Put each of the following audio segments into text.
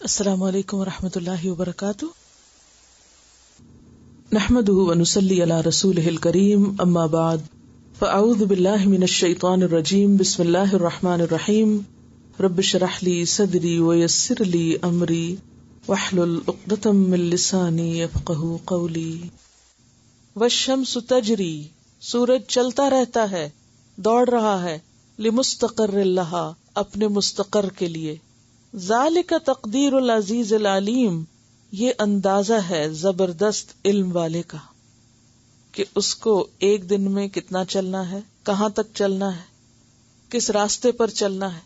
السلام علیکم ورحمۃ اللہ وبرکاتہ. نحمده ونصلی علی رسولہ الکریم، اما بعد فاعوذ باللہ من الشیطان الرجیم. بسم اللہ الرحمن الرحیم. رب اشرح لی صدری ویسر لی امری واحلل عقدۃ من لسانی یفقہوا قولی. والشمس تجری، سورج چلتا رہتا ہے، دوڑ رہا ہے، لمستقر لہا، اپنے مستقر کے لیے. ذالک تقدیر العزیز العلیم، یہ اندازہ ہے زبردست علم والے کا کہ اس کو ایک دن میں کتنا چلنا ہے، کہاں تک چلنا ہے، کس راستے پر چلنا ہے.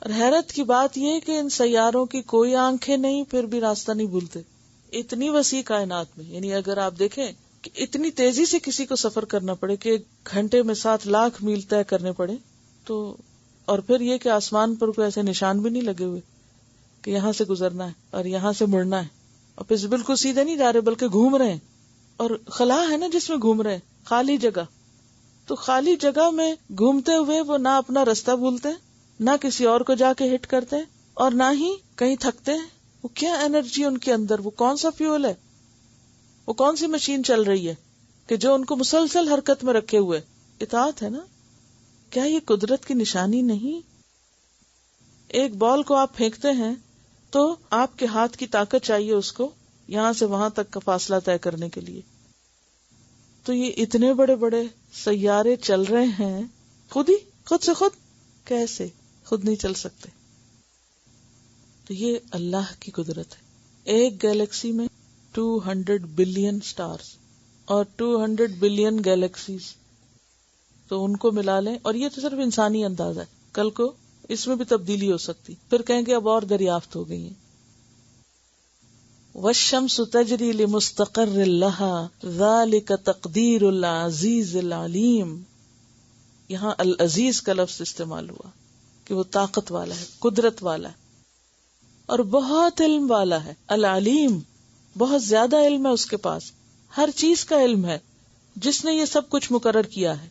اور حیرت کی بات یہ کہ ان سیاروں کی کوئی آنکھیں نہیں، پھر بھی راستہ نہیں بھولتے. اتنی وسیع کائنات میں، یعنی اگر آپ دیکھیں کہ اتنی تیزی سے کسی کو سفر کرنا پڑے کہ گھنٹے میں 7 لاکھ میل طے کرنے پڑے، تو اور پھر یہ کہ آسمان پر کوئی ایسے نشان بھی نہیں لگے ہوئے کہ یہاں سے گزرنا ہے اور یہاں سے مڑنا ہے، اور پھر بالکل سیدھے نہیں جا رہے بلکہ گھوم رہے ہیں. اور خلا ہے نا جس میں گھوم رہے ہیں، خالی جگہ. تو خالی جگہ میں گھومتے ہوئے وہ نہ اپنا راستہ بھولتے ہیں، نہ کسی اور کو جا کے ہٹ کرتے ہیں، اور نہ ہی کہیں تھکتے ہیں. وہ کیا انرجی ان کے اندر، وہ کون سا فیول ہے، وہ کون سی مشین چل رہی ہے کہ جو ان کو مسلسل حرکت میں رکھے ہوئے. اطاعت ہے نا. کیا یہ قدرت کی نشانی نہیں؟ ایک بال کو آپ پھینکتے ہیں تو آپ کے ہاتھ کی طاقت چاہیے اس کو یہاں سے وہاں تک کا فاصلہ طے کرنے کے لیے. تو یہ اتنے بڑے بڑے سیارے چل رہے ہیں خود سے خود کیسے؟ خود نہیں چل سکتے. تو یہ اللہ کی قدرت ہے. ایک گیلیکسی میں 200 بلین سٹارز اور 200 بلین گیلیکسیز، تو ان کو ملا لیں. اور یہ تو صرف انسانی اندازہ ہے، کل کو اس میں بھی تبدیلی ہو سکتی، پھر کہیں گے اب اور دریافت ہو گئی ہیں. والشمس تجری لمستقر لها ذلك تقدیر العزیز العلیم. یہاں العزیز کا لفظ استعمال ہوا کہ وہ طاقت والا ہے، قدرت والا ہے اور بہت علم والا ہے. العلیم، بہت زیادہ علم ہے اس کے پاس، ہر چیز کا علم ہے، جس نے یہ سب کچھ مقرر کیا ہے.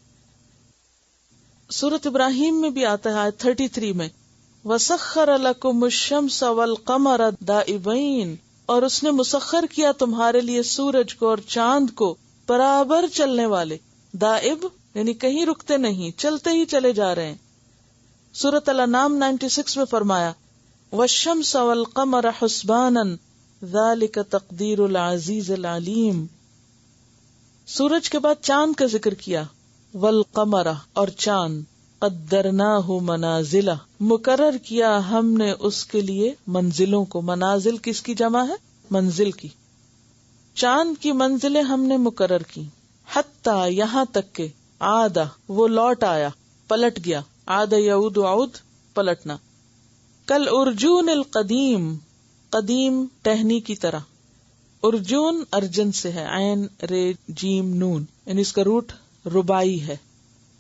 سورۃ ابراہیم میں بھی آتا ہے آیت 33 میں، وَسَخَّرَ لَكُمُ الشَّمْسَ وَالْقَمَرَ دَائِبَيْنِ، اور اس نے مسخر کیا تمہارے لیے سورج کو اور چاند کو برابر چلنے والے. دائب یعنی کہیں رکتے نہیں، چلتے ہی چلے جا رہے ہیں. سورۃ الانعام 96 میں فرمایا وَالشَّمْسَ وَالْقَمَرَ حُسْبَانًا ذَلِكَ تَقْدِيرُ الْعَزِيزِ الْعَلِيمِ. سورج کے بعد چاند کا ذکر کیا، والقمر اور چاند، قدرناہ منازل، مقرر کیا ہم نے اس کے لیے منزلوں کو. منازل کس کی جمع ہے؟ منزل کی. چاند کی منزلیں ہم نے مقرر کی. حتی یہاں تک کہ عادہ وہ لوٹ آیا، پلٹ گیا. عاد یعود عود، پلٹنا. کل ارجون القدیم، قدیم ٹہنی کی طرح. ارجون ارجن سے ہے، عین رے جیم نون، یعنی اس کا روٹ ربائی ہے.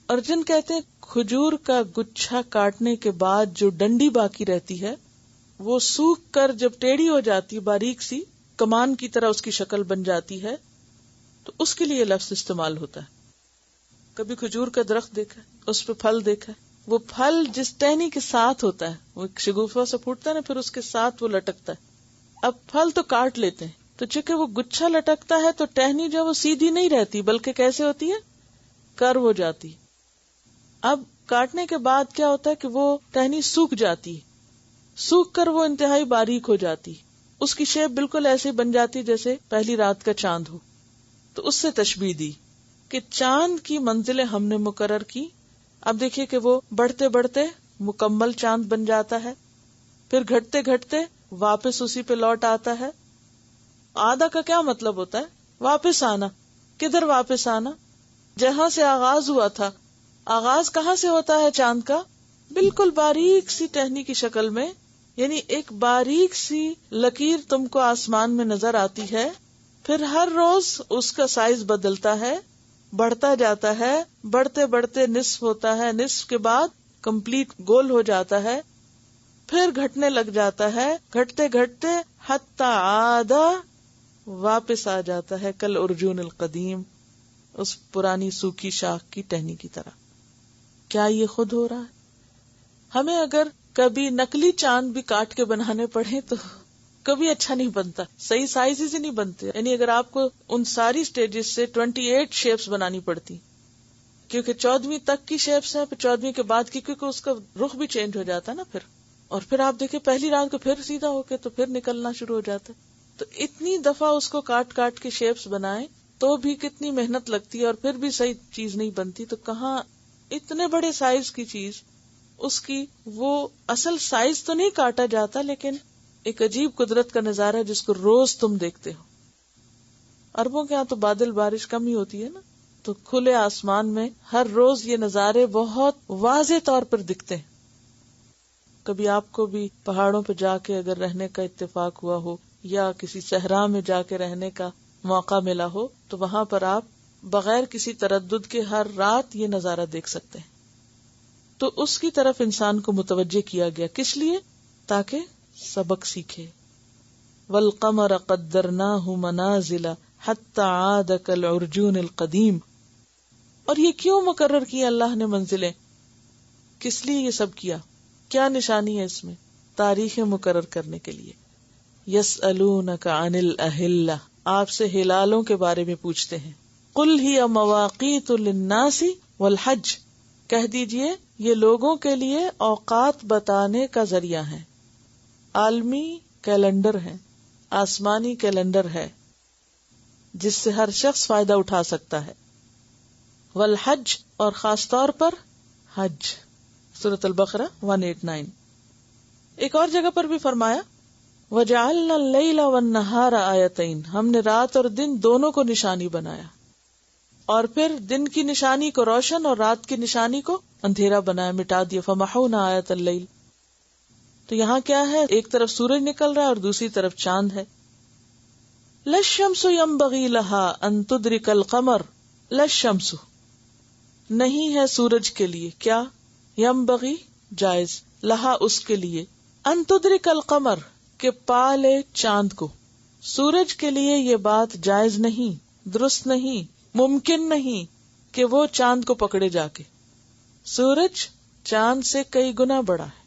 ارجن کہتے ہیں کھجور کا گچھا کاٹنے کے بعد جو ڈنڈی باقی رہتی ہے وہ سوکھ کر جب ٹیڑھی ہو جاتی ہے، باریک سی کمان کی طرح اس کی شکل بن جاتی ہے، تو اس کے لیے لفظ استعمال ہوتا ہے. کبھی کھجور کا درخت دیکھا، اس پہ پھل دیکھا، وہ پھل جس ٹہنی کے ساتھ ہوتا ہے، وہ ایک شگوفہ سے پھوٹتا ہے نا، پھر اس کے ساتھ وہ لٹکتا ہے. اب پھل تو کاٹ لیتے ہیں، تو چونکہ وہ گچھا لٹکتا ہے تو ٹہنی جو وہ سیدھی نہیں رہتی بلکہ کیسے ہوتی ہے؟ کرو ہو جاتی. اب کاٹنے کے بعد کیا ہوتا ہے کہ وہ ٹہنی سوکھ جاتی، سوکھ کر وہ انتہائی باریک ہو جاتی، اس کی شیپ بالکل ایسے بن جاتی جیسے پہلی رات کا چاند ہو. تو اس سے تشبیہ دی کہ چاند کی منزلیں ہم نے مقرر کی. اب دیکھیے کہ وہ بڑھتے بڑھتے مکمل چاند بن جاتا ہے، پھر گھٹتے گھٹتے واپس اسی پہ لوٹ آتا ہے. آدھا کا کیا مطلب ہوتا ہے؟ واپس آنا. کدھر واپس آنا؟ جہاں سے آغاز ہوا تھا. آغاز کہاں سے ہوتا ہے چاند کا؟ بالکل باریک سی ٹہنی کی شکل میں، یعنی ایک باریک سی لکیر تم کو آسمان میں نظر آتی ہے، پھر ہر روز اس کا سائز بدلتا ہے، بڑھتا جاتا ہے، بڑھتے بڑھتے نصف ہوتا ہے، نصف کے بعد کمپلیٹ گول ہو جاتا ہے، پھر گھٹنے لگ جاتا ہے، گھٹتے گھٹتے حتی عادہ واپس آ جاتا ہے کل ارجون القدیم، اس پرانی سوکھی شاخ کی ٹہنی کی طرح. کیا یہ خود ہو رہا ہے؟ ہمیں اگر کبھی نکلی چاند بھی کاٹ کے بنانے پڑے تو کبھی اچھا نہیں بنتا، صحیح سائز سے نہیں بنتے. یعنی اگر آپ کو ان ساری سٹیجز سے 28 شیپس بنانی پڑتی، کیونکہ 14ویں تک کی شیپس ہیں، پھر 14ویں کے بعد کی، کیونکہ اس کا رخ بھی چینج ہو جاتا ہے نا پھر. اور پھر آپ دیکھیں پہلی رات کو پھر سیدھا ہو کے تو پھر نکلنا شروع ہو جاتا ہے. تو اتنی دفعہ اس کو کاٹ کاٹ کے شیپس بنائیں تو بھی کتنی محنت لگتی ہے، اور پھر بھی صحیح چیز نہیں بنتی. تو کہاں اتنے بڑے سائز کی چیز، اس کی وہ اصل سائز تو نہیں کاٹا جاتا، لیکن ایک عجیب قدرت کا نظارہ ہے جس کو روز تم دیکھتے ہو. عربوں کے ہاں تو بادل بارش کم ہی ہوتی ہے نا، تو کھلے آسمان میں ہر روز یہ نظارے بہت واضح طور پر دکھتے ہیں. کبھی آپ کو بھی پہاڑوں پہ جا کے اگر رہنے کا اتفاق ہوا ہو یا کسی صحرا میں جا کے رہنے کا موقع ملا ہو تو وہاں پر آپ بغیر کسی تردد کے ہر رات یہ نظارہ دیکھ سکتے ہیں. تو اس کی طرف انسان کو متوجہ کیا گیا، کس لیے؟ تاکہ سبق سیکھے. وَالْقَمَرَ قَدَّرْنَاهُ مَنَازِلَ حَتَّى عَادَ كَالْعُرْجُونِ الْقَدِيمِ. اور یہ کیوں مقرر کیا اللہ نے منزلیں؟ کس لیے یہ سب کیا؟ کیا نشانی ہے اس میں؟ تاریخیں مقرر کرنے کے لیے. یسألونک عن الأہلہ، آپ سے ہلالوں کے بارے میں پوچھتے ہیں. قل ہی مواقیت للناس والحج، کہہ دیجئے یہ لوگوں کے لیے اوقات بتانے کا ذریعہ ہے. عالمی کیلنڈر ہے، آسمانی کیلنڈر ہے جس سے ہر شخص فائدہ اٹھا سکتا ہے. والحج، اور خاص طور پر حج. سورۃ البقرہ 189. ایک اور جگہ پر بھی فرمایا وَجَعَلْنَا اللَّيْلَ وَالنَّهَارَ آیتین، ہم نے رات اور دن دونوں کو نشانی بنایا. اور پھر دن کی نشانی کو روشن اور رات کی نشانی کو اندھیرا بنایا، مٹا دیا. فَمَحَوْنَا آیَةَ اللَّيْلِ. تو یہاں کیا ہے؟ ایک طرف سورج نکل رہا ہے اور دوسری طرف چاند ہے. لَلشَّمْسُ يَنبَغِي لَهَا أَن تُدْرِكَ الْقَمَرَ. لَلشَّمْسُ، نہیں ہے سورج کے لیے، کیا؟ ينبغي جائز، لہا اس کے لیے، ان تدرک القمر کہ پا لے چاند کو. سورج کے لیے یہ بات جائز نہیں، درست نہیں، ممکن نہیں کہ وہ چاند کو پکڑے جا کے. سورج چاند سے کئی گنا بڑا ہے،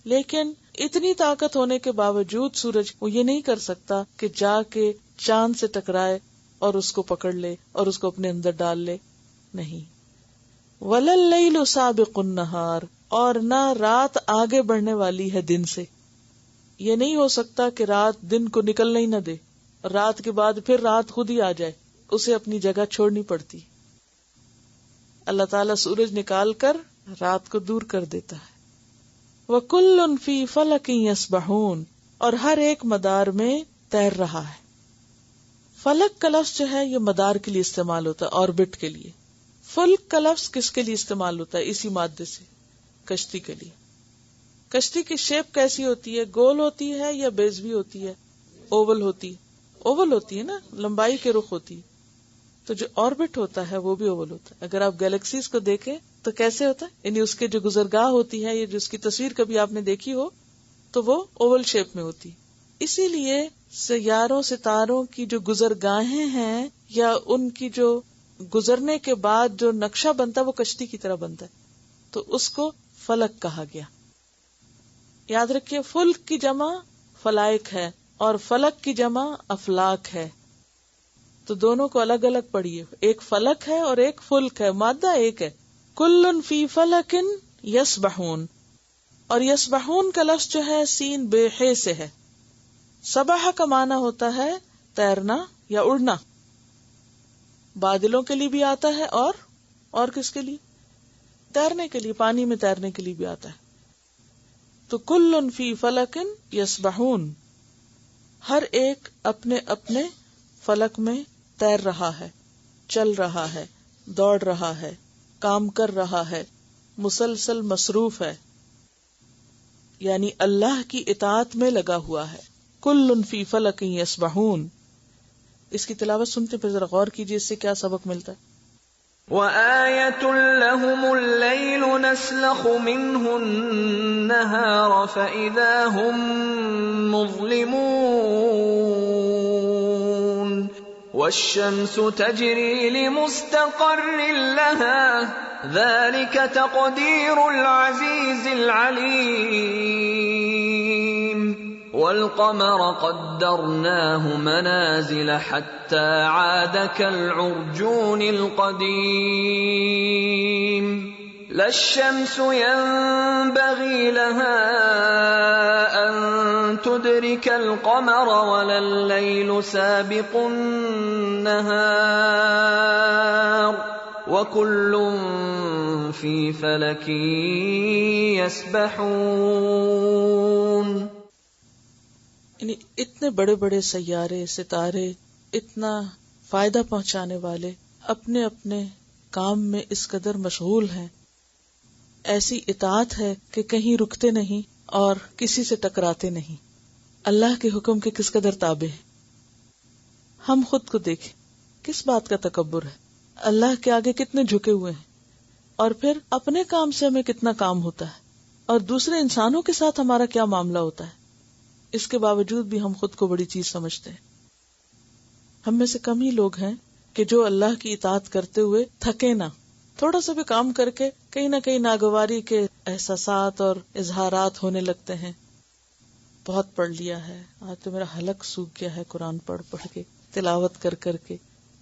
لیکن اتنی طاقت ہونے کے باوجود سورج وہ یہ نہیں کر سکتا کہ جا کے چاند سے ٹکرائے اور اس کو پکڑ لے اور اس کو اپنے اندر ڈال لے. نہیں. وَلَا اللَّيْلُ سَابِقُ النَّهَارِ، اور نہ رات آگے بڑھنے والی ہے دن سے. یہ نہیں ہو سکتا کہ رات دن کو نکلنے ہی نہ دے، رات کے بعد پھر رات خود ہی آ جائے، اسے اپنی جگہ چھوڑنی پڑتی. اللہ تعالیٰ سورج نکال کر رات کو دور کر دیتا ہے. وَكُلٌّ فِي فَلَكٍ يَسْبَحُونَ، اور ہر ایک مدار میں تیر رہا ہے. فلک کا لفظ جو ہے یہ مدار کے لیے استعمال ہوتا ہے، آربٹ کے لیے. فلک کا لفظ کس کے لیے استعمال ہوتا ہے؟ اسی مادے سے، کشتی کے لیے. کشتی کی شیپ کیسی ہوتی ہے؟ گول ہوتی ہے یا بیضوی ہوتی ہے؟ اوول ہوتی ہے. اوول ہوتی ہے نا، لمبائی کے رخ ہوتی ہے. تو جو آربٹ ہوتا ہے وہ بھی اوول ہوتا ہے. اگر آپ گیلیکسیز کو دیکھیں تو کیسے ہوتا ہے؟ یعنی اس کے جو گزرگاہ ہوتی ہے، یہ جس کی تصویر کبھی آپ نے دیکھی ہو تو وہ اوول شیپ میں ہوتی. اسی لیے سیاروں ستاروں کی جو گزرگاہیں ہیں یا ان کی جو گزرنے کے بعد جو نقشہ بنتا ہے وہ کشتی کی طرح بنتا ہے، تو اس کو فلک کہا گیا. یاد رکھیے فلک کی جمع فلائق ہے اور فلک کی جمع افلاک ہے. تو دونوں کو الگ الگ پڑھیے، ایک فلک ہے اور ایک فلک ہے، مادہ ایک ہے. کلن فی فلکن یسبحون، اور یسبحون کا لفظ جو ہے سین بے ہے سے ہے. سبح کا معنی ہوتا ہے تیرنا یا اڑنا. بادلوں کے لیے بھی آتا ہے اور کس کے لیے؟ تیرنے کے لیے، پانی میں تیرنے کے لیے بھی آتا ہے. تو کلن فی فلکن یسبحون، ہر ایک اپنے اپنے فلک میں تیر رہا ہے، چل رہا ہے، دوڑ رہا ہے، کام کر رہا ہے، مسلسل مصروف ہے، یعنی اللہ کی اطاعت میں لگا ہوا ہے. کلن فی فلک یسبحون. اس کی تلاوت سنتے پھر ذرا غور کیجیے اس سے کیا سبق ملتا ہے. وَآيَةٌ لَهُمُ اللَّيْلُ نَسْلَخُ مِنْهُ النَّهَارَ فَإِذَا هُمْ مُظْلِمُونَ والشمس تجري لمستقر لها ذلك تقدير العزيز العليم والقمر قدرناه منازل حتى عاد كالعرجون القديم لا الشمس ينبغي لها أن تدرك القمر ولا الليل سابق النهار وكل في فلك يسبحون. یعنی اتنے بڑے بڑے سیارے، ستارے، اتنا فائدہ پہنچانے والے اپنے اپنے کام میں اس قدر مشغول ہیں، ایسی اطاعت ہے کہ کہیں رکتے نہیں اور کسی سے ٹکراتے نہیں، اللہ کے حکم کے کس قدر تابع ہیں. ہم خود کو دیکھیں، کس بات کا تکبر ہے، اللہ کے آگے کتنے جھکے ہوئے ہیں، اور پھر اپنے کام سے ہمیں کتنا کام ہوتا ہے، اور دوسرے انسانوں کے ساتھ ہمارا کیا معاملہ ہوتا ہے. اس کے باوجود بھی ہم خود کو بڑی چیز سمجھتے ہیں. ہم میں سے کم ہی لوگ ہیں کہ جو اللہ کی اطاعت کرتے ہوئے تھکے نہ، تھوڑا سا بھی کام کر کے کہیں نہ کہیں ناگواری کے احساسات اور اظہارات ہونے لگتے ہیں. بہت پڑھ لیا ہے، آج تو میرا حلق سوکھ گیا ہے قرآن پڑھ پڑھ کے، تلاوت کر کر کے.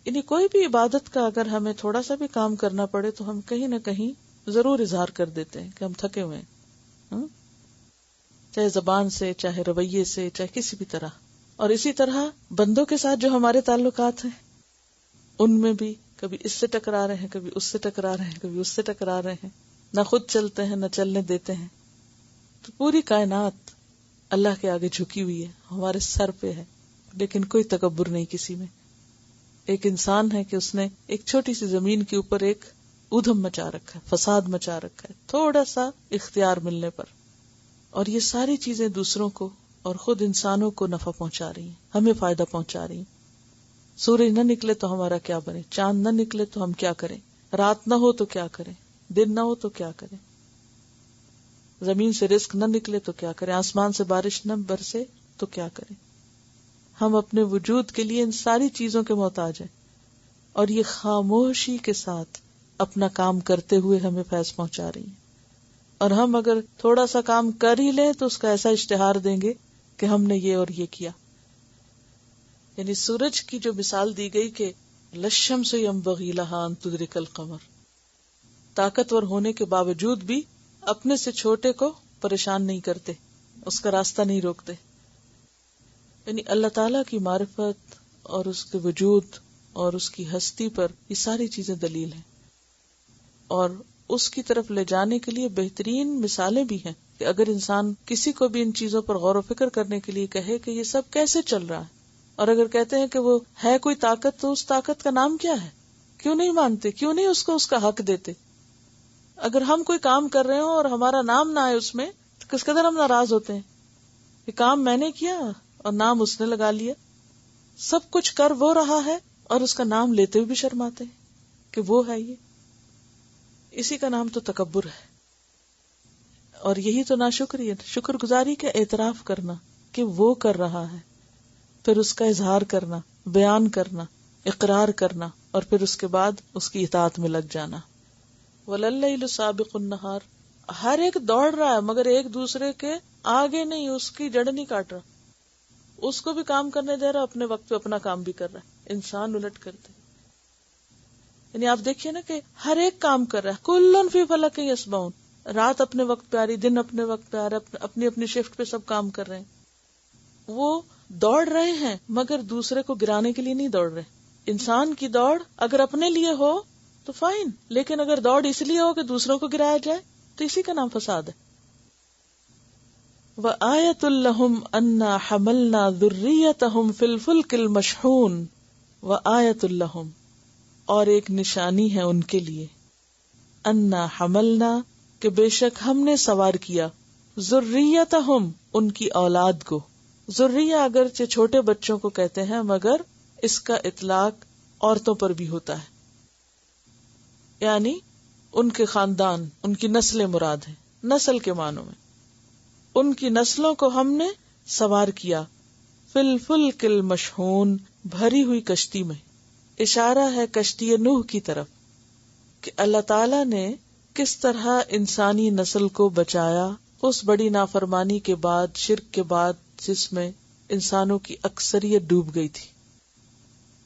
یعنی کوئی بھی عبادت کا اگر ہمیں تھوڑا سا بھی کام کرنا پڑے تو ہم کہیں نہ کہیں ضرور اظہار کر دیتے ہیں کہ ہم تھکے ہوئے ہیں، چاہے زبان سے، چاہے رویے سے، چاہے کسی بھی طرح. اور اسی طرح بندوں کے ساتھ جو ہمارے تعلقات ہیں ان میں بھی کبھی اس سے ٹکرا رہے ہیں، کبھی اس سے ٹکرا رہے ہیں، کبھی اس سے ٹکرا رہے ہیں، نہ خود چلتے ہیں نہ چلنے دیتے ہیں. تو پوری کائنات اللہ کے آگے جھکی ہوئی ہے، ہمارے سر پہ ہے، لیکن کوئی تکبر نہیں کسی میں. ایک انسان ہے کہ اس نے ایک چھوٹی سی زمین کے اوپر ایک ادھم مچا رکھا ہے، فساد مچا رکھا ہے تھوڑا سا اختیار ملنے پر، اور یہ ساری چیزیں دوسروں کو اور خود انسانوں کو نفع پہنچا رہی ہیں، ہمیں فائدہ پہنچا رہی ہیں. سورج نہ نکلے تو ہمارا کیا بنے، چاند نہ نکلے تو ہم کیا کریں، رات نہ ہو تو کیا کریں، دن نہ ہو تو کیا کریں، زمین سے رزق نہ نکلے تو کیا کریں، آسمان سے بارش نہ برسے تو کیا کریں. ہم اپنے وجود کے لیے ان ساری چیزوں کے محتاج ہیں، اور یہ خاموشی کے ساتھ اپنا کام کرتے ہوئے ہمیں فیض پہنچا رہی ہیں. اور ہم اگر تھوڑا سا کام کر ہی لیں تو اس کا ایسا اشتہار دیں گے کہ ہم نے یہ اور یہ کیا. یعنی سورج کی جو مثال دی گئی کہ للشمس ينبغي لها ان تدرك القمر، طاقتور ہونے کے باوجود بھی اپنے سے چھوٹے کو پریشان نہیں کرتے، اس کا راستہ نہیں روکتے. یعنی اللہ تعالیٰ کی معرفت اور اس کے وجود اور اس کی ہستی پر یہ ساری چیزیں دلیل ہیں، اور اس کی طرف لے جانے کے لیے بہترین مثالیں بھی ہیں کہ اگر انسان کسی کو بھی ان چیزوں پر غور و فکر کرنے کے لیے کہے کہ یہ سب کیسے چل رہا ہے، اور اگر کہتے ہیں کہ وہ ہے کوئی طاقت تو اس طاقت کا نام کیا ہے، کیوں نہیں مانتے، کیوں نہیں اس کو اس کا حق دیتے. اگر ہم کوئی کام کر رہے ہوں اور ہمارا نام نہ آئے اس میں تو کس قدر ہم ناراض ہوتے ہیں کہ کام میں نے کیا اور نام اس نے لگا لیا. سب کچھ کر وہ رہا ہے اور اس کا نام لیتے ہوئے بھی شرماتے ہیں کہ وہ ہے یہ. اسی کا نام تو تکبر ہے، اور یہی تو ناشکری ہے. شکر گزاری کا اعتراف کرنا کہ وہ کر رہا ہے، پھر اس کا اظہار کرنا، بیان کرنا، اقرار کرنا، اور پھر اس کے بعد اس کی اطاعت میں لگ جانا. وَلَلَّيْلُ سَابِقُ النَّهَارِ، ہر ایک دوڑ رہا ہے مگر ایک دوسرے کے آگے نہیں، اس کی جڑ نہیں کاٹ رہا، اس کو بھی کام کرنے دے رہا، اپنے وقت پہ اپنا کام بھی کر رہا ہے. انسان الٹ کرتے، یعنی آپ دیکھیے نا کہ ہر ایک کام کر رہا ہے. کُلٌّ فِي فَلَكٍ يَسْبَحُونَ، رات اپنے وقت پہ آ رہی، دن اپنے وقت پہ آ رہا، اپنی اپنی شفٹ پہ سب کام کر رہے ہیں. وہ دوڑ رہے ہیں مگر دوسرے کو گرانے کے لیے نہیں دوڑ رہے. انسان کی دوڑ اگر اپنے لیے ہو تو فائن، لیکن اگر دوڑ اس لیے ہو کہ دوسروں کو گرایا جائے تو اسی کا نام فساد ہے. وَآیَةٌ لَهُمْ أَنَّا حَمَلْنَا ذُرِّيَّتَهُمْ فِي الْفُلْكِ الْمَشْحُونِ وَآیَةٌ لَهُمْ، اور ایک نشانی ہے ان کے لیے، انا حملنا، کہ بے شک ہم نے سوار کیا، ذریتہم، ان کی اولاد کو. ذریہ اگرچہ چھوٹے بچوں کو کہتے ہیں مگر اس کا اطلاق عورتوں پر بھی ہوتا ہے، یعنی ان کے خاندان، ان کی نسلیں مراد ہیں، نسل کے معنوں میں. ان کی نسلوں کو ہم نے سوار کیا، فی الفلک المشحون، بھری ہوئی کشتی میں. اشارہ ہے کشتی نوح کی طرف کہ اللہ تعالی نے کس طرح انسانی نسل کو بچایا اس بڑی نافرمانی کے بعد، شرک کے بعد، جس میں انسانوں کی اکثریت ڈوب گئی تھی.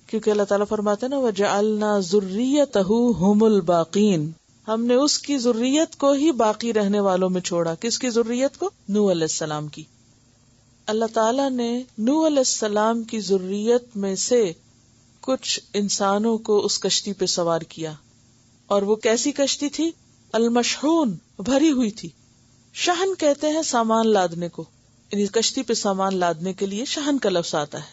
کیونکہ اللہ تعالیٰ فرماتے ہیں نا وَجَعَلْنَا ذُرِّيَّتَهُ هُمُ الْبَاقِينَ، ہم نے اس کی ذریت کو ہی باقی رہنے والوں میں چھوڑا. کس کی ذریت کو؟ نوح علیہ السلام کی. اللہ تعالیٰ نے نوح علیہ السلام کی ذریت میں سے کچھ انسانوں کو اس کشتی پہ سوار کیا. اور وہ کیسی کشتی تھی؟ المشحون، بھری ہوئی تھی. شحن کہتے ہیں سامان لادنے کو، یعنی کشتی پہ سامان لادنے کے لیے شحن کا لفظ آتا ہے.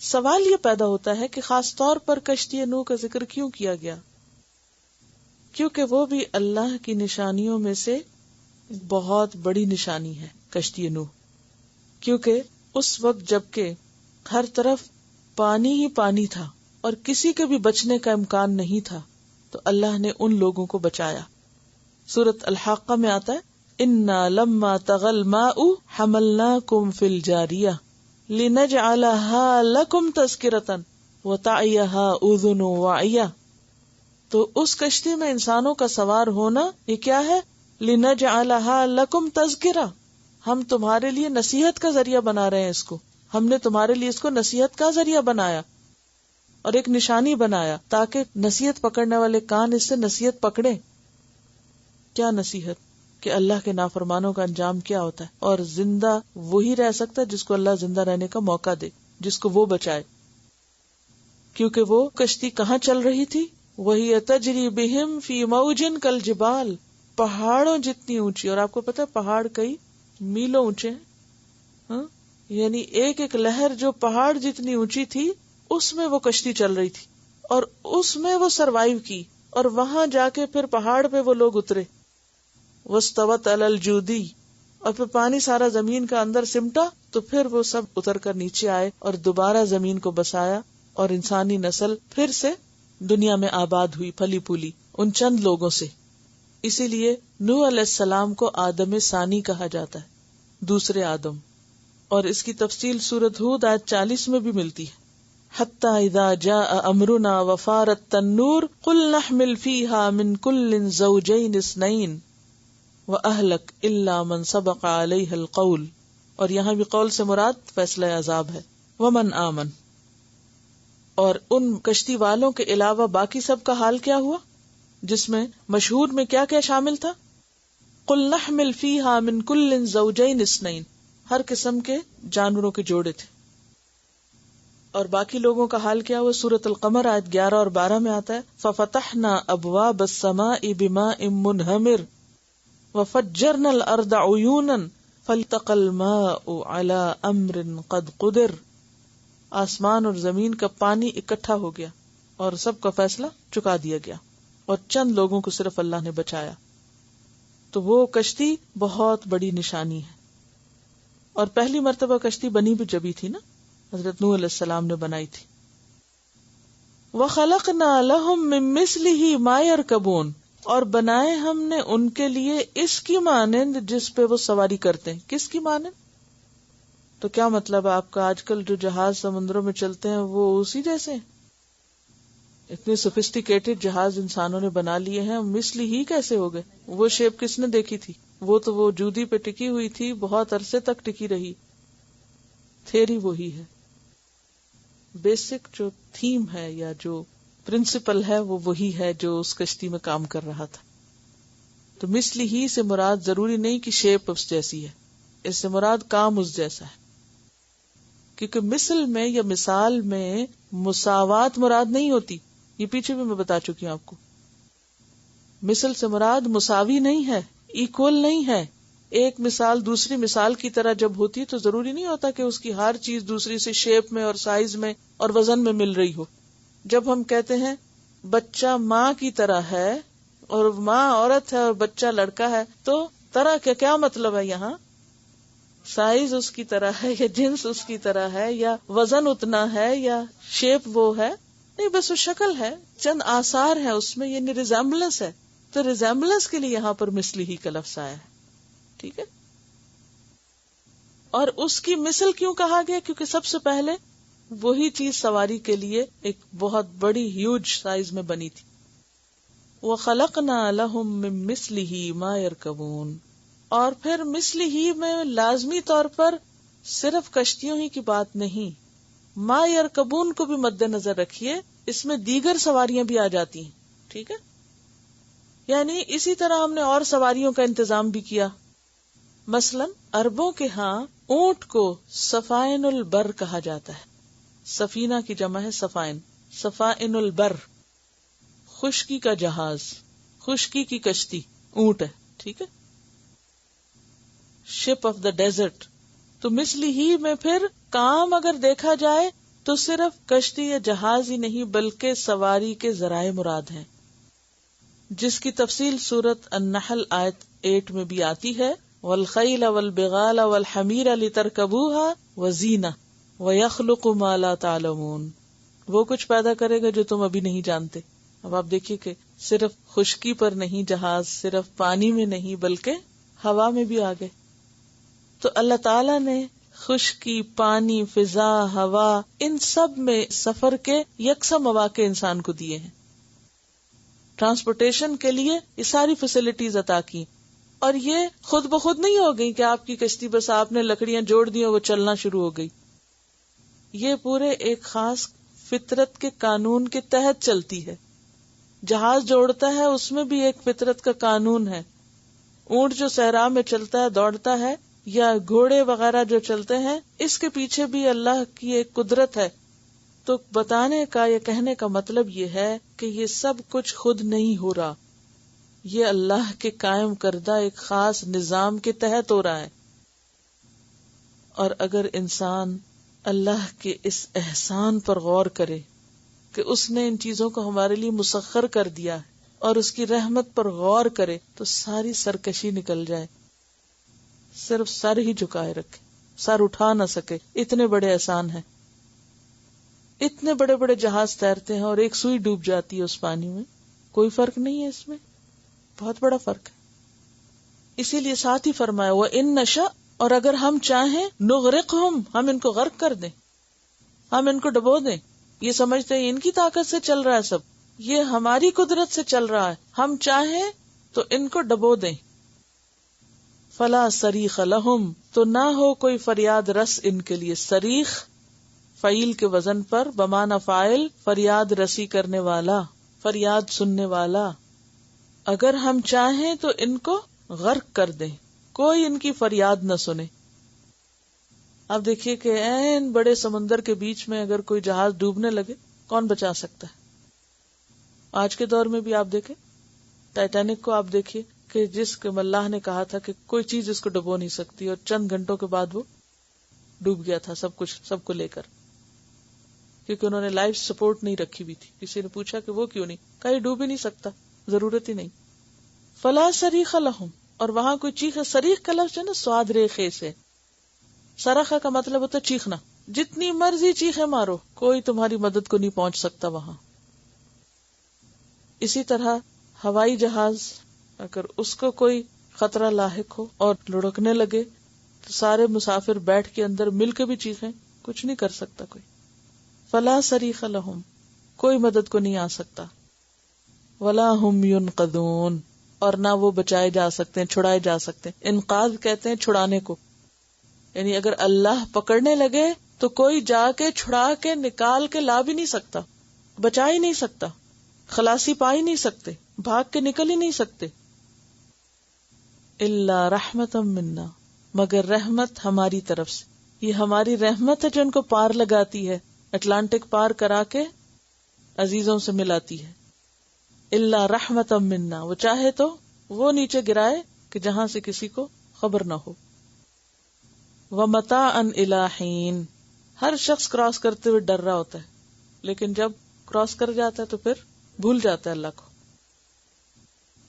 سوال یہ پیدا ہوتا ہے کہ خاص طور پر کشتی نوح کا ذکر کیوں کیا گیا؟ کیونکہ وہ بھی اللہ کی نشانیوں میں سے بہت بڑی نشانی ہے کشتی نوح. کیونکہ اس وقت جبکہ ہر طرف پانی ہی پانی تھا اور کسی کے بھی بچنے کا امکان نہیں تھا، تو اللہ نے ان لوگوں کو بچایا. سورۃ الحاقہ میں آتا ہے اِنَّا لَمَّا طَغَى الْمَاءُ حَمَلْنَاكُمْ فِي الْجَارِيَةِ لِنَجْعَلَهَا لَكُمْ تَذْكِرَةً وَتَعِيَهَا أُذُنُ وَعِيَةٌ. تو اس کشتی میں انسانوں کا سوار ہونا یہ کیا ہے؟ لِنَجْعَلَهَا لَكُمْ تَذْكِرَةً، ہم تمہارے لیے نصیحت کا ذریعہ بنا رہے ہیں. اس کو ہم نے تمہارے لیے اس کو نصیحت کا ذریعہ بنایا اور ایک نشانی بنایا تاکہ نصیحت پکڑنے والے کان اس سے نصیحت پکڑے. کیا نصیحت؟ کہ اللہ کے نافرمانوں کا انجام کیا ہوتا ہے، اور زندہ وہی رہ سکتا ہے جس کو اللہ زندہ رہنے کا موقع دے، جس کو وہ بچائے. کیونکہ وہ کشتی کہاں چل رہی تھی؟ وہی تجری بہم فی موجن کالجبال، پہاڑوں جتنی اونچی. اور آپ کو پتا پہاڑ کئی میلوں اونچے ہیں، یعنی ایک ایک لہر جو پہاڑ جتنی اونچی تھی اس میں وہ کشتی چل رہی تھی، اور اس میں وہ سروائیو کی. اور وہاں جا کے پھر پہاڑ پہ وہ لوگ اترے. وَاسْتَوَتْ عَلَى الْجُودِي، اور پھر پانی سارا زمین کا اندر سمٹا تو پھر وہ سب اتر کر نیچے آئے اور دوبارہ زمین کو بسایا، اور انسانی نسل پھر سے دنیا میں آباد ہوئی، پھلی پھولی ان چند لوگوں سے. اسی لیے نوح علیہ السلام کو آدم ثانی کہا جاتا ہے، دوسرے آدم. اور اس کی تفصیل سورۃ ہود آیت 40 میں بھی ملتی ہے. حتی اذا جاء امرنا وفارت التنور قل نحمل فیہا من کل زوجین اثنین وَأَهْلَكْ إِلَّا مَنْ سَبَقَ عَلَيْهِ الْقَوْلِ. اور یہاں بھی قول سے مراد فیصلہ عذاب ہے. وَمَنْ آمَنَ، اور ان کشتی والوں کے علاوہ باقی سب کا حال کیا ہوا جس میں مشہور میں کیا کیا شامل تھا؟ قُلْ نَحْمِلْ فِيهَا مِنْ كُلٍّ زَوْجَيْنِ اثْنَيْنِ، ہر قسم کے جانوروں کے جوڑے تھے. اور باقی لوگوں کا حال کیا ہوا؟ سورۃ القمر آیت 11 اور 12 میں آتا ہے فَفَتَحْنَا أَبْوَابَ السَّمَاءِ بِمَاءٍ مُنْهَمِرٍ وَفَجَّرْنَا الْأَرْضَ عُيُونًا فَالْتَقَى الْمَاءُ عَلَى أَمْرٍ قَدْ قُدِرَ. آسمان اور زمین کا پانی اکٹھا ہو گیا اور سب کا فیصلہ چکا دیا گیا، اور چند لوگوں کو صرف اللہ نے بچایا. تو وہ کشتی بہت بڑی نشانی ہے. اور پہلی مرتبہ کشتی بنی بھی جبھی تھی نا، حضرت نوح علیہ السلام نے بنائی تھی. وَخَلَقْنَا لَهُم مِّن مِّثْلِهِ مَا يَرْكَبُونَ، اور بنائے ہم نے ان کے لیے اس کی مانند جس پہ وہ سواری کرتے ہیں. کس کی مانند؟ تو کیا مطلب آپ کا آج کل جو جہاز سمندروں میں چلتے ہیں وہ اسی جیسے ہیں؟ اتنے سوفسٹیکیٹڈ جہاز انسانوں نے بنا لیے ہیں، مثلی ہی کیسے ہو گئے؟ وہ شیپ کس نے دیکھی تھی؟ وہ تو وہ جودی پہ ٹکی ہوئی تھی، بہت عرصے تک ٹکی رہی. تھیری وہی ہے، بیسک جو تھیم ہے یا جو پرنسپل ہے وہ وہی ہے جو اس کشتی میں کام کر رہا تھا. تو مثلی ہی سے مراد ضروری نہیں کہ شیپ اس جیسی ہے، اس سے مراد کام اس جیسا ہے. کیونکہ مثل میں یا مثال میں مساوات مراد نہیں ہوتی، یہ پیچھے بھی میں بتا چکی ہوں آپ کو. مثل سے مراد مساوی نہیں ہے، ایکول نہیں ہے. ایک مثال دوسری مثال کی طرح جب ہوتی ہے تو ضروری نہیں ہوتا کہ اس کی ہر چیز دوسری سے شیپ میں اور سائز میں اور وزن میں مل رہی ہو. جب ہم کہتے ہیں بچہ ماں کی طرح ہے اور ماں عورت ہے اور بچہ لڑکا ہے، تو طرح کا کیا مطلب ہے یہاں؟ سائز اس کی طرح ہے یا جنس اس کی طرح ہے یا وزن اتنا ہے یا شیپ وہ ہے؟ نہیں، بس وہ شکل ہے، چند آثار ہے اس میں، یعنی ریزیمبلنس ہے. تو ریزیمبلنس کے لیے یہاں پر مثلی ہی کا لفظ آیا ہے. ٹھیک ہے. اور اس کی مثل کیوں کہا گیا؟ کیونکہ سب سے پہلے وہی چیز سواری کے لیے ایک بہت بڑی ہیوج سائز میں بنی تھی. وَخَلَقْنَا لَهُم مِّن مِّثْلِهِ مَا يَرْكَبُونَ. اور پھر مثلہ میں لازمی طور پر صرف کشتیوں ہی کی بات نہیں، ما یرکبون کو بھی مد نظر رکھیے، اس میں دیگر سواریاں بھی آ جاتی ہیں. ٹھیک ہے، یعنی اسی طرح ہم نے اور سواریوں کا انتظام بھی کیا. مثلا عربوں کے ہاں اونٹ کو سفائن البر کہا جاتا ہے. سفینہ کی جمع ہے سفائن، سفائن البر خشکی کا جہاز، خشکی کی کشتی اونٹ ہے. ٹھیک ہے، شپ آف دا ڈیزرٹ. تو مثلی ہی میں پھر کام اگر دیکھا جائے تو صرف کشتی یا جہاز ہی نہیں بلکہ سواری کے ذرائع مراد ہیں، جس کی تفصیل سورۃ النحل آیت 8 میں بھی آتی ہے. والخیل والبغال والحمیر لترکبوها وزینہ ویخلق ما لا تعلمون. وہ کچھ پیدا کرے گا جو تم ابھی نہیں جانتے. اب آپ دیکھیے کہ صرف خشکی پر نہیں جہاز، صرف پانی میں نہیں بلکہ ہوا میں بھی آ گئے. تو اللہ تعالیٰ نے خشکی، پانی، فضا، ہوا، ان سب میں سفر کے یکساں مواقع انسان کو دیے ہیں. ٹرانسپورٹیشن کے لیے یہ ساری فیسلٹیز عطا کی، اور یہ خود بخود نہیں ہو گئی کہ آپ کی کشتی بس آپ نے لکڑیاں جوڑ دی اور وہ چلنا شروع ہو گئی. یہ پورے ایک خاص فطرت کے قانون کے تحت چلتی ہے. جہاز جوڑتا ہے اس میں بھی ایک فطرت کا قانون ہے. اونٹ جو صحرا میں چلتا ہے، دوڑتا ہے، یا گھوڑے وغیرہ جو چلتے ہیں، اس کے پیچھے بھی اللہ کی ایک قدرت ہے. تو بتانے کا یا کہنے کا مطلب یہ ہے کہ یہ سب کچھ خود نہیں ہو رہا، یہ اللہ کے قائم کردہ ایک خاص نظام کے تحت ہو رہا ہے. اور اگر انسان اللہ کے اس احسان پر غور کرے کہ اس نے ان چیزوں کو ہمارے لیے مسخر کر دیا ہے، اور اس کی رحمت پر غور کرے تو ساری سرکشی نکل جائے. صرف سر ہی جھکائے رکھے، سر اٹھا نہ سکے، اتنے بڑے احسان ہیں. اتنے بڑے بڑے جہاز تیرتے ہیں اور ایک سوئی ڈوب جاتی ہے اس پانی میں، کوئی فرق نہیں ہے اس میں، بہت بڑا فرق ہے. اسی لیے ساتھ ہی فرمایا وَإِن نَشَأْ، اور اگر ہم چاہیں نغرقہم، ہم ان کو غرق کر دیں، ہم ان کو ڈبو دیں. یہ سمجھتے ہیں ان کی طاقت سے چل رہا ہے سب، یہ ہماری قدرت سے چل رہا ہے، ہم چاہیں تو ان کو ڈبو دیں. فلا صریخ لہم، تو نہ ہو کوئی فریاد رس ان کے لیے. صریخ فعیل کے وزن پر بمعنی فاعل، فریاد رسی کرنے والا، فریاد سننے والا. اگر ہم چاہیں تو ان کو غرق کر دیں، کوئی ان کی فریاد نہ سنے. اب دیکھیے کہ این بڑے سمندر کے بیچ میں اگر کوئی جہاز ڈوبنے لگے، کون بچا سکتا ہے؟ آج کے دور میں بھی آپ دیکھیں، ٹائٹینک کو آپ دیکھیے کہ جس کے اللہ نے کہا تھا کہ کوئی چیز اس کو ڈبو نہیں سکتی، اور چند گھنٹوں کے بعد وہ ڈوب گیا تھا، سب کچھ سب کو لے کر، کیونکہ انہوں نے لائف سپورٹ نہیں رکھی ہوئی تھی. کسی نے پوچھا کہ وہ کیوں نہیں، کہیں ڈوب ہی نہیں سکتا، ضرورت ہی نہیں. فلا صریخ لہم، اور وہاں کوئی چیخ، صریخ کا لفظ ہے نا سواد ریخے سے، صرخہ کا مطلب ہوتا ہے چیخنا. جتنی مرضی چیخیں مارو، کوئی تمہاری مدد کو نہیں پہنچ سکتا وہاں. اسی طرح ہوائی جہاز اگر اس کو کوئی خطرہ لاحق ہو اور لڑکنے لگے تو سارے مسافر بیٹھ کے اندر مل کے بھی چیخیں، کچھ نہیں کر سکتا کوئی. فلا صریخ لہم، کوئی مدد کو نہیں آ سکتا. ولا ہم ینقذون، اور نہ وہ بچائے جا سکتے ہیں، چھڑائے جا سکتے ہیں. انقاذ کہتے ہیں چھڑانے کو، یعنی اگر اللہ پکڑنے لگے تو کوئی جا کے چھڑا کے نکال کے لا بھی نہیں سکتا، بچا ہی نہیں سکتا، خلاصی پا ہی نہیں سکتے، بھاگ کے نکل ہی نہیں سکتے. الا رحمتا منا، مگر رحمت ہماری طرف سے. یہ ہماری رحمت ہے جو ان کو پار لگاتی ہے، اٹلانٹک پار کرا کے عزیزوں سے ملاتی ہے. الا رحمتا منا، وہ چاہے تو وہ نیچے گرائے کہ جہاں سے کسی کو خبر نہ ہو. ومتاعا الی حین، ہر شخص کراس کرتے ہوئے ڈر رہا ہوتا ہے، لیکن جب کراس کر جاتا ہے تو پھر بھول جاتا ہے اللہ کو.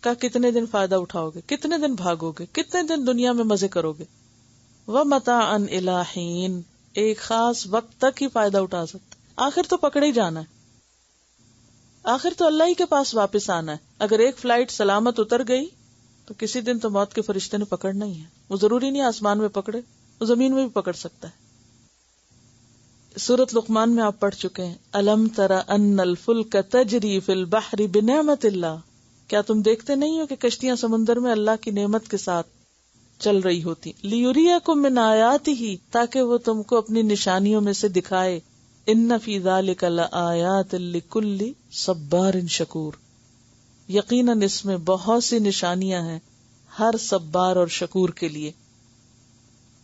کتنے دن فائدہ اٹھاؤ گے، کتنے دن بھاگو گے، کتنے دن دنیا میں مزے کرو گے. ومتاعا الی حین، ایک خاص وقت تک ہی فائدہ اٹھا سکتے، آخر تو پکڑے ہی جانا ہے، آخر تو اللہ ہی کے پاس واپس آنا ہے. اگر ایک فلائٹ سلامت اتر گئی تو کسی دن تو موت کے فرشتے نے پکڑنا ہی ہے. وہ ضروری نہیں آسمان میں پکڑے، وہ زمین میں بھی پکڑ سکتا ہے. سورۃ لقمان میں آپ پڑھ چکے ہیں، الم تر ان الفلک تجری فی البحر بنعمت اللہ، کیا تم دیکھتے نہیں ہو کہ کشتیاں سمندر میں اللہ کی نعمت کے ساتھ چل رہی ہوتی، لیریکم من آیاتہ، تاکہ وہ تم کو اپنی نشانیوں میں سے دکھائے، ان فی ذلک لآیات لکل صبار شکور، یقیناً اس میں بہت سی نشانیاں ہیں ہر صبار اور شکور کے لیے۔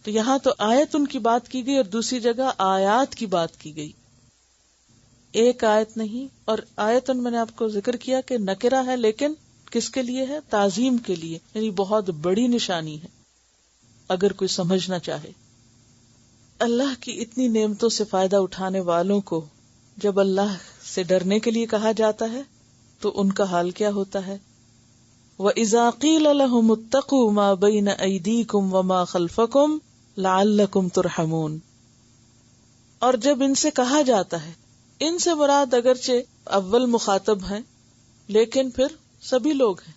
تو یہاں تو آیت ان کی بات کی گئی اور دوسری جگہ آیات کی بات کی گئی، ایک آیت نہیں۔ اور آیتن میں نے آپ کو ذکر کیا کہ نکرہ ہے، لیکن کس کے لیے ہے؟ تعظیم کے لیے، یعنی بہت بڑی نشانی ہے اگر کوئی سمجھنا چاہے۔ اللہ کی اتنی نعمتوں سے فائدہ اٹھانے والوں کو جب اللہ سے ڈرنے کے لیے کہا جاتا ہے تو ان کا حال کیا ہوتا ہے؟ وَإِذَا قِيلَ لَهُمُ اتَّقُوا مَا بَيْنَ أَيْدِيكُمْ وَمَا خَلْفَكُمْ لَعَلَّكُمْ تُرْحَمُونَ، اور جب ان سے کہا جاتا ہے، ان سے مراد اگرچہ اول مخاطب ہیں لیکن پھر سبھی لوگ ہیں،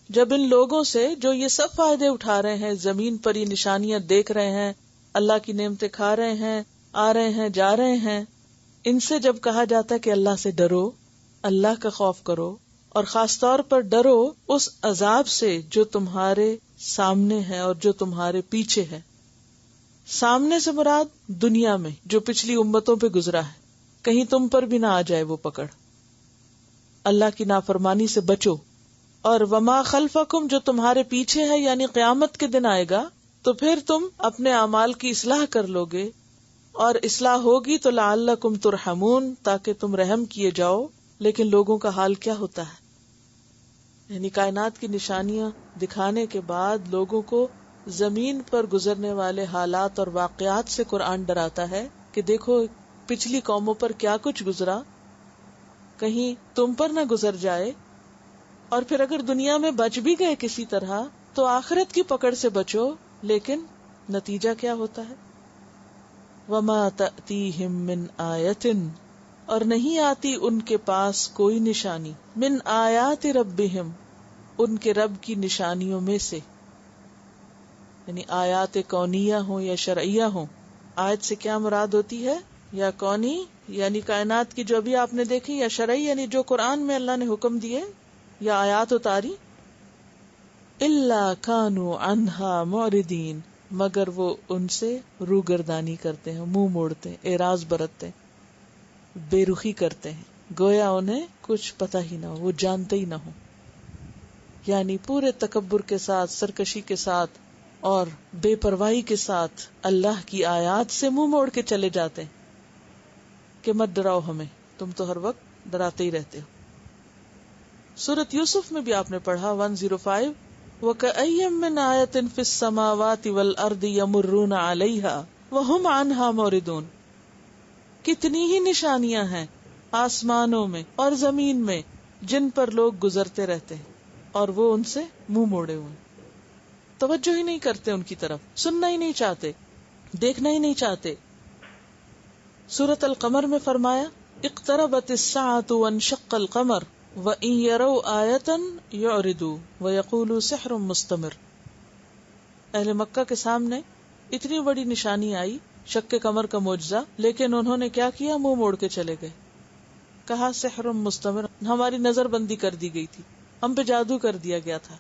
جب ان لوگوں سے جو یہ سب فائدے اٹھا رہے ہیں، زمین پر یہ نشانیاں دیکھ رہے ہیں، اللہ کی نعمتیں کھا رہے ہیں، آ رہے ہیں، جا رہے ہیں، ان سے جب کہا جاتا ہے کہ اللہ سے ڈرو، اللہ کا خوف کرو، اور خاص طور پر ڈرو اس عذاب سے جو تمہارے سامنے ہے اور جو تمہارے پیچھے ہے۔ سامنے سے مراد دنیا میں جو پچھلی امتوں پہ گزرا ہے، کہیں تم پر بھی نہ آ جائے وہ پکڑ، اللہ کی نافرمانی سے بچو، اور وما خلفکم جو تمہارے پیچھے ہے یعنی قیامت کے دن آئے گا تو پھر تم اپنے اعمال کی اصلاح کر لو گے، اور اصلاح ہوگی تو لعلکم ترحمون، تاکہ تم رحم کیے جاؤ۔ لیکن لوگوں کا حال کیا ہوتا ہے؟ یعنی کائنات کی نشانیاں دکھانے کے بعد لوگوں کو زمین پر گزرنے والے حالات اور واقعات سے قرآن ڈراتا ہے کہ دیکھو پچھلی قوموں پر کیا کچھ گزرا، کہیں تم پر نہ گزر جائے، اور پھر اگر دنیا میں بچ بھی گئے کسی طرح تو آخرت کی پکڑ سے بچو، لیکن نتیجہ کیا ہوتا ہے؟ وَمَا تَأْتِيهِم مِّنْ آیَةٍ، اور نہیں آتی ان کے پاس کوئی نشانی، من آیات ربہم، ان کے رب کی نشانیوں میں سے، یعنی آیات کونیہ ہوں یا شرعیہ ہوں۔ آیت سے کیا مراد ہوتی ہے؟ یا کونی یعنی کائنات کی جو ابھی آپ نے دیکھی، یا شرعی یعنی جو قرآن میں اللہ نے حکم دیے، یا آیات اتاری۔ الا کانوا عنہا معرضین، مگر وہ ان سے روگردانی کرتے ہیں، منہ موڑتے ہیں، اعراض برتتے ہیں، بے رخی کرتے ہیں، گویا انہیں کچھ پتہ ہی نہ ہو، وہ جانتے ہی نہ ہو، یعنی پورے تکبر کے ساتھ، سرکشی کے ساتھ اور بے پرواہی کے ساتھ اللہ کی آیات سے منہ موڑ کے چلے جاتے ہیں کہ مت ڈراؤ ہمیں، تم تو ہر وقت ڈراتے ہی رہتے ہو۔ سورۃ یوسف میں بھی آپ نے پڑھا 105، وَكَأَيٍّ مِّنْ آیَةٍ فِي السَّمَاوَاتِ وَالْأَرْضِ يَمُرُّونَ عَلَيْهَا وَهُمْ عَنْهَا مُعْرِضُونَ، کتنی ہی نشانیاں ہیں آسمانوں میں اور زمین میں جن پر لوگ گزرتے رہتے ہیں اور وہ ان سے منہ موڑے ہوئے، توجہ ہی نہیں کرتے ان کی طرف، سننا ہی نہیں چاہتے، دیکھنا ہی نہیں چاہتے۔ سورۃ القمر میں فرمایا اقتربت الساعة وانشق القمر وَإِن يَرَوْا آیَةً يُعْرِضُوا وَيَقُولُوا سِحْرٌ مُسْتَمِرٌ، اہل مکہ کے سامنے اتنی بڑی نشانی آئی، شق قمر کا معجزہ، لیکن انہوں نے کیا کیا؟ منہ موڑ کے چلے گئے، کہا سحر مستمر، ہماری نظر بندی کر دی گئی تھی، ہم پہ جادو کر دیا گیا تھا،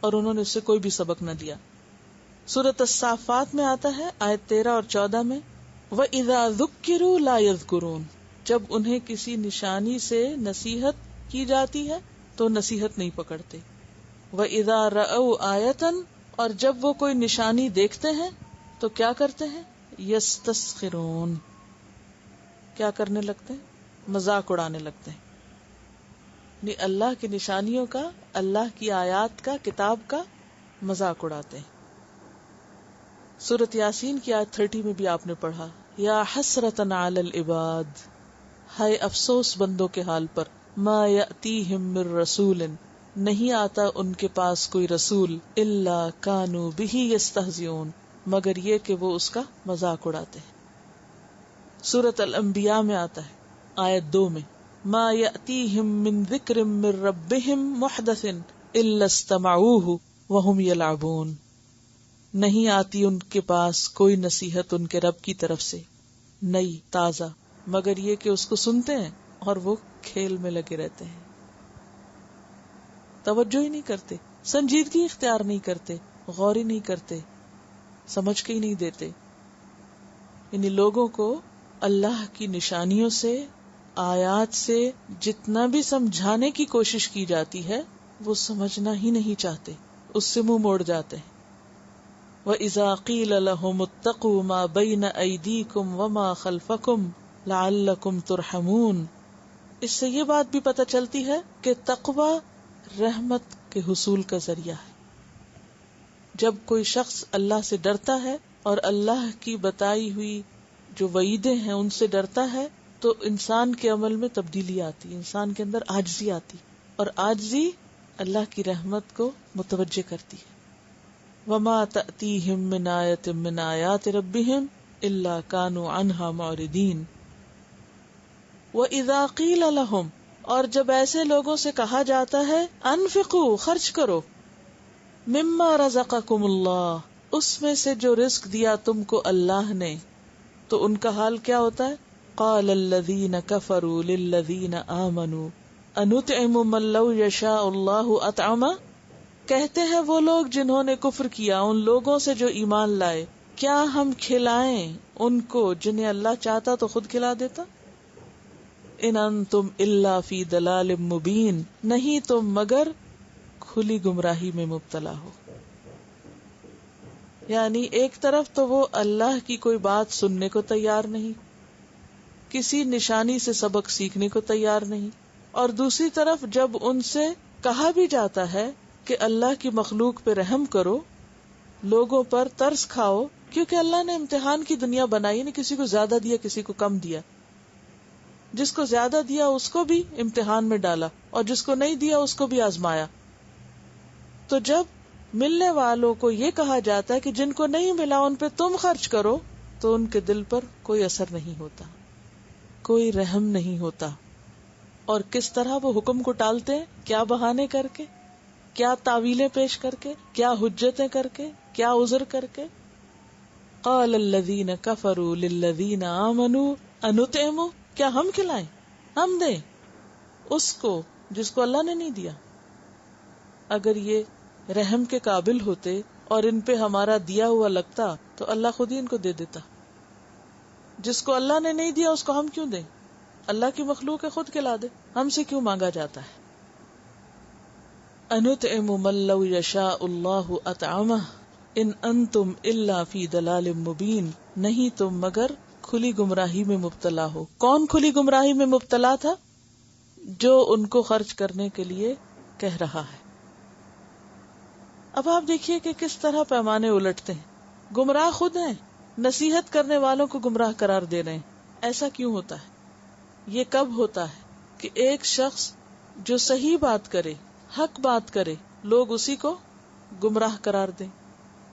اور انہوں نے اس سے کوئی بھی سبق نہ لیا۔ سورۃ الصافات میں آتا ہے آیت 13 اور 14 میں وَإِذَا ذُكِّرُوا لَا يَذْكُرُونَ، جب انہیں کسی نشانی سے نصیحت کی جاتی ہے تو نصیحت نہیں پکڑتے۔ وَإِذَا رَأَوْا آیَةً، اور جب وہ کوئی نشانی دیکھتے ہیں تو کیا کرتے ہیں؟ یستسخرون، کیا کرنے لگتے ہیں؟ مذاق اڑانے لگتے ہیں، یعنی اللہ کی نشانیوں کا، اللہ کی آیات کا، کتاب کا مذاق اڑاتے ہیں۔ سورۃ یاسین کی آیت 30 میں بھی آپ نے پڑھا یا حسرۃ علی العباد، ہائے افسوس بندوں کے حال پر، ما یأتیہم من رسول، نہیں آتا ان کے پاس کوئی رسول، الا کانوا بہ یستہزئون، مگر یہ کہ وہ اس کا مذاق اڑاتے ہیں۔ سورۃ الانبیاء میں آتا ہے آیت 2 میں ما یأتیہم من ذکر من ربہم محدث الا استمعوہ وہم یلعبون، نہیں آتی ان کے پاس کوئی نصیحت ان کے رب کی طرف سے نئی تازہ، مگر یہ کہ اس کو سنتے ہیں اور وہ کھیل میں لگے رہتے ہیں، توجہ ہی نہیں کرتے، سنجیدگی اختیار نہیں کرتے، غور ہی نہیں کرتے، سمجھ کے ہی نہیں دیتے. یعنی لوگوں کو اللہ کی نشانیوں سے، آیات سے جتنا بھی سمجھانے کی کوشش کی جاتی ہے وہ سمجھنا ہی نہیں چاہتے، اس سے منہ موڑ جاتے ہیں. وَإِذَا قِيلَ لَهُمُ اتَّقُوا مَا بَيْنَ أَيْدِيكُمْ وَمَا خَلْفَكُمْ لَعَلَّكُمْ تُرْحَمُونَ. اس سے یہ بات بھی پتہ چلتی ہے کہ تقوی رحمت کے حصول کا ذریعہ ہے. جب کوئی شخص اللہ سے ڈرتا ہے اور اللہ کی بتائی ہوئی جو وعیدیں ہیں ان سے ڈرتا ہے تو انسان کے عمل میں تبدیلی آتی، انسان کے اندر عاجزی آتی، اور عاجزی اللہ کی رحمت کو متوجہ کرتی ہے. وما تأتیہم من آیۃ من آیات ربہم الا کانوا عنہا معرضین. وَإِذَا قِيلَ لَهُمْ، اور جب ایسے لوگوں سے کہا جاتا ہے انفقوا، خرچ کرو، مما رزقکم اللہ، اس میں سے جو رزق دیا تم کو اللہ نے، تو ان کا حال کیا ہوتا ہے؟ قال الذین کفروا للذین آمنوا انطعم من لو یشاء اللہ اطعمہ. کہتے ہیں وہ لوگ جنہوں نے کفر کیا ان لوگوں سے جو ایمان لائے، کیا ہم کھلائیں ان کو جنہیں اللہ چاہتا تو خود کھلا دیتا. ان انتم الا فی ضلال مبین، نہیں تم مگر کھلی گمراہی میں مبتلا ہو. یعنی ایک طرف تو وہ اللہ کی کوئی بات سننے کو تیار نہیں، کسی نشانی سے سبق سیکھنے کو تیار نہیں، اور دوسری طرف جب ان سے کہا بھی جاتا ہے کہ اللہ کی مخلوق پہ رحم کرو، لوگوں پر ترس کھاؤ، کیونکہ اللہ نے امتحان کی دنیا بنائی، نہیں کسی کو زیادہ دیا کسی کو کم دیا، جس کو زیادہ دیا اس کو بھی امتحان میں ڈالا اور جس کو نہیں دیا اس کو بھی آزمایا. تو جب ملنے والوں کو یہ کہا جاتا ہے کہ جن کو نہیں ملا ان پہ تم خرچ کرو، تو ان کے دل پر کوئی اثر نہیں ہوتا، کوئی رحم نہیں ہوتا. اور کس طرح وہ حکم کو ٹالتے ہیں، کیا بہانے کر کے، کیا تعویلیں پیش کر کے، کیا حجتیں کر کے، کیا عذر کر کے. قال الذین کفروا للذین آمنوا انطعم، کیا ہم کھلائیں، ہم دیں اس کو جس کو اللہ نے نہیں دیا. اگر یہ رحم کے قابل ہوتے اور ان پہ ہمارا دیا ہوا لگتا تو اللہ خود ہی ان کو دے دیتا. جس کو اللہ نے نہیں دیا اس کو ہم کیوں دیں؟ اللہ کی مخلوق ہے، خود کھلا دے، ہم سے کیوں مانگا جاتا ہے. انطعم من لو یشاء اللہ اطعمہ ان انتم الا فی ضلال مبین، نہیں تم مگر کھلی گمراہی میں مبتلا ہو. کون کھلی گمراہی میں مبتلا تھا؟ جو ان کو خرچ کرنے کے لیے کہہ رہا ہے. اب آپ دیکھیے کہ کس طرح پیمانے الٹتے ہیں. گمراہ خود ہیں، نصیحت کرنے والوں کو گمراہ قرار دے رہے ہیں. ایسا کیوں ہوتا ہے؟ یہ کب ہوتا ہے کہ ایک شخص جو صحیح بات کرے، حق بات کرے، لوگ اسی کو گمراہ قرار دیں،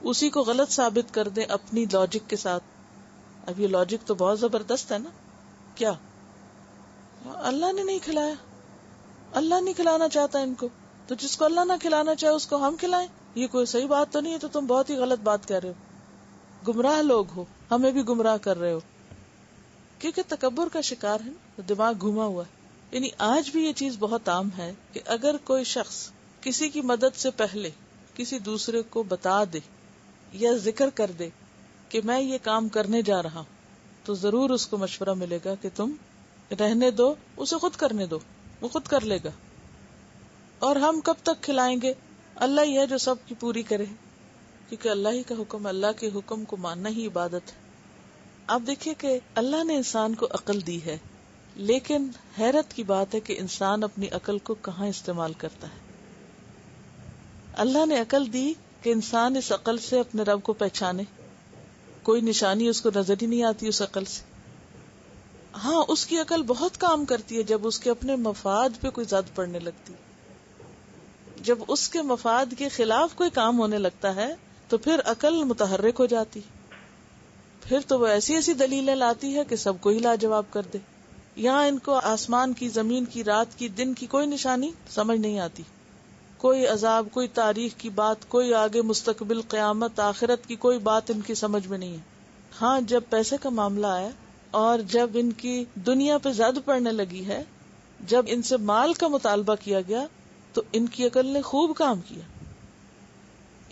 اسی کو غلط ثابت کر دیں اپنی لاجک کے ساتھ. اب یہ لاجک تو بہت زبردست ہے نا. کیا اللہ نے نہیں کھلایا، اللہ نہیں کھلانا چاہتا ان کو، تو جس کو اللہ نہ کھلانا چاہے اس کو ہم کھلائیں؟ یہ کوئی صحیح بات تو نہیں ہے، تو تم بہت ہی غلط بات کہہ رہے ہو، گمراہ لوگ ہو، ہمیں بھی گمراہ کر رہے ہو. کیونکہ تکبر کا شکار ہے نا، دماغ گھوما ہوا ہے. یعنی آج بھی یہ چیز بہت عام ہے کہ اگر کوئی شخص کسی کی مدد سے پہلے کسی دوسرے کو بتا دے یا ذکر کر دے کہ میں یہ کام کرنے جا رہا ہوں، تو ضرور اس کو مشورہ ملے گا کہ تم رہنے دو، اسے خود کرنے دو، وہ خود کر لے گا. اور ہم کب تک کھلائیں گے؟ اللہ ہی ہے جو سب کی پوری کرے، کیونکہ اللہ ہی کا حکم، اللہ کے حکم کو ماننا ہی عبادت ہے. آپ دیکھیے کہ اللہ نے انسان کو عقل دی ہے، لیکن حیرت کی بات ہے کہ انسان اپنی عقل کو کہاں استعمال کرتا ہے. اللہ نے عقل دی کہ انسان اس عقل سے اپنے رب کو پہچانے، کوئی نشانی اس کو نظر ہی نہیں آتی اس عقل سے. ہاں اس کی عقل بہت کام کرتی ہے جب اس کے اپنے مفاد پہ کوئی زد پڑنے لگتی، جب اس کے مفاد کے خلاف کوئی کام ہونے لگتا ہے تو پھر عقل متحرک ہو جاتی، پھر تو وہ ایسی ایسی دلیلیں لاتی ہے کہ سب کو ہی لاجواب کر دے. یہاں ان کو آسمان کی، زمین کی، رات کی، دن کی کوئی نشانی سمجھ نہیں آتی، کوئی عذاب، کوئی تاریخ کی بات، کوئی آگے مستقبل، قیامت، آخرت کی کوئی بات ان کی سمجھ میں نہیں ہے. ہاں جب پیسے کا معاملہ آیا اور جب ان کی دنیا پہ زد پڑنے لگی ہے، جب ان سے مال کا مطالبہ کیا گیا تو ان کی عقل نے خوب کام کیا.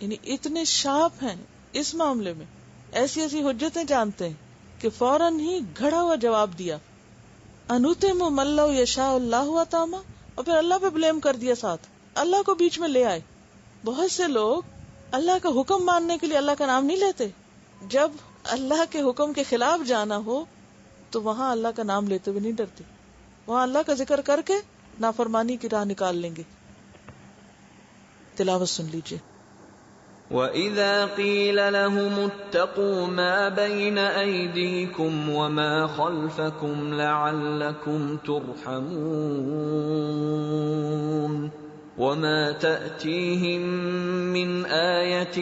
یعنی اتنے شارپ ہیں اس معاملے میں، ایسی ایسی حجتیں جانتے ہیں کہ فوراً ہی گھڑا ہوا جواب دیا. انوتم من لو یشاء اللہ عطامہ، اور پھر اللہ پہ بلیم کر دیا، ساتھ اللہ کو بیچ میں لے آئے. بہت سے لوگ اللہ کا حکم ماننے کے لیے اللہ کا نام نہیں لیتے، جب اللہ کے حکم کے خلاف جانا ہو تو وہاں اللہ کا نام لیتے ہوئے نہیں ڈرتے، وہاں اللہ کا ذکر کر کے نافرمانی کی راہ نکال لیں گے. تلاوت سن لیجیے. وَإِذَا قِيلَ لَهُمُ اتَّقُوا مَا بَيْنَ أَيْدِيكُمْ وَمَا خَلْفَكُمْ لَعَلَّكُمْ تُرْحَمُونَ وَمَا تَأْتِيهِمْ مِنْ آيَةٍ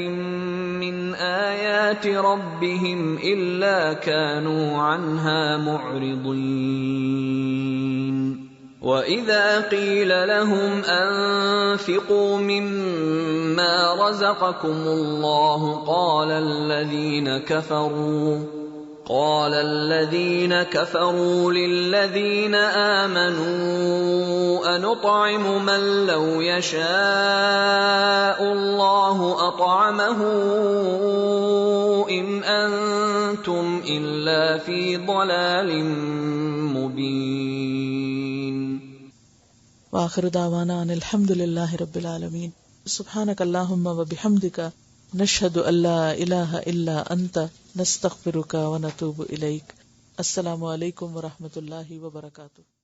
مِنْ آيَاتِ رَبِّهِمْ إِلَّا كَانُوا عَنْهَا مُعْرِضِينَ. وَإِذَا قِيلَ لَهُمْ أَنفِقُوا مِمَّا رَزَقَكُمُ اللَّهُ قَالَ الَّذِينَ كَفَرُوا لِلَّذِينَ آمَنُوا أَنُطْعِمُ مَن لَّوْ يَشَاءُ اللَّهُ أَطْعَمَهُ إِنْ أَنتُمْ إِلَّا فِي ضَلَالٍ مُّبِينٍ. وآخر دعوانا ان الحمد للہ رب العالمین. سبحانک اللہم وبحمدک، نشہد ان لا الہ الا انت، نستغفرک ونتوب الیک. السلام علیکم ورحمۃ اللہ وبرکاتہ.